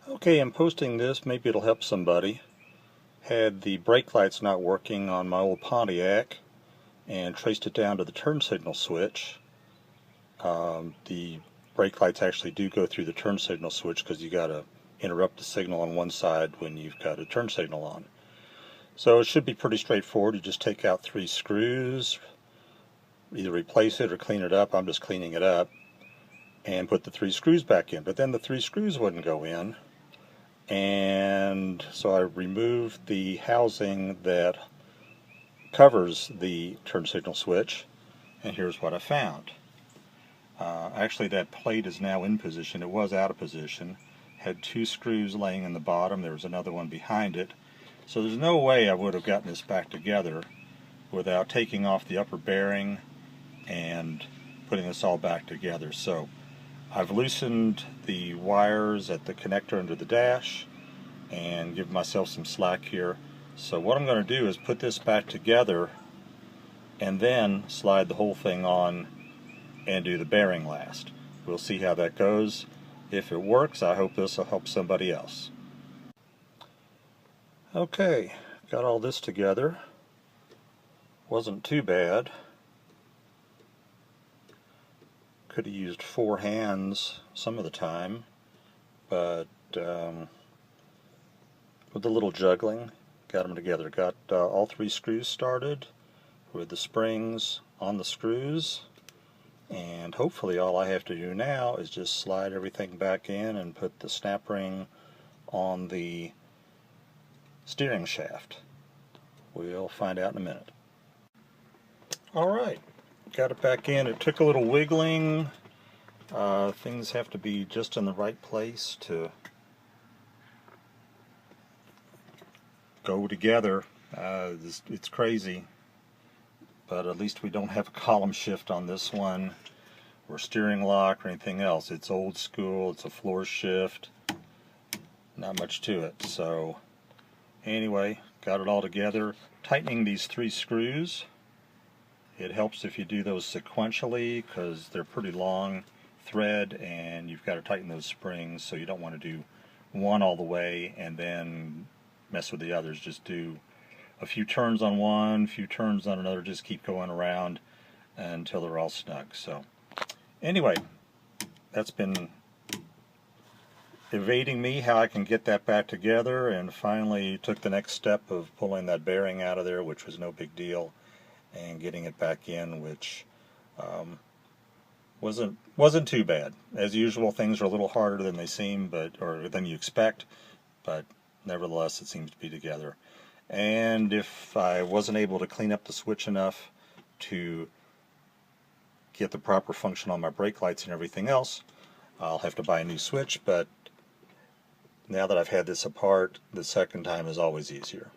Okay, I'm posting this, maybe it'll help somebody. Had the brake lights not working on my old Pontiac and traced it down to the turn signal switch. The brake lights actually do go through the turn signal switch because you got to interrupt the signal on one side when you've got a turn signal on. So it should be pretty straightforward. You just take out 3 screws, either replace it or clean it up. I'm just cleaning it up, and put the 3 screws back in. But then the 3 screws wouldn't go in, and so I removed the housing that covers the turn signal switch, and here's what I found. Actually, that plate is now in position. It was out of position. Had 2 screws laying in the bottom. There was another one behind it. So there's no way I would have gotten this back together without taking off the upper bearing and putting this all back together. So I've loosened the wires at the connector under the dash and give myself some slack here. So what I'm going to do is put this back together and then slide the whole thing on and do the bearing last. We'll see how that goes. If it works, I hope this will help somebody else. Okay, got all this together. Wasn't too bad. Could have used 4 hands some of the time, but with a little juggling, got them together. Got all 3 screws started with the springs on the screws, and hopefully all I have to do now is just slide everything back in and put the snap ring on the steering shaft. We'll find out in a minute. Alright, got it back in. It took a little wiggling. Things have to be just in the right place to go together. It's crazy, but at least we don't have a column shift on this one or steering lock or anything else. It's old school. It's a floor shift. Not much to it. So anyway, got it all together. Tightening these 3 screws. It helps if you do those sequentially because they're pretty long thread and you've got to tighten those springs, so you don't want to do one all the way and then mess with the others. Just do a few turns on one, few turns on another, just keep going around until they're all snug. So anyway, that's been evading me how I can get that back together, and finally took the next step of pulling that bearing out of there, which was no big deal, and getting it back in, which wasn't too bad. As usual, things are a little harder than they seem, or than you expect, but nevertheless it seems to be together. And if I wasn't able to clean up the switch enough to get the proper function on my brake lights and everything else, I'll have to buy a new switch, but now that I've had this apart, the second time is always easier.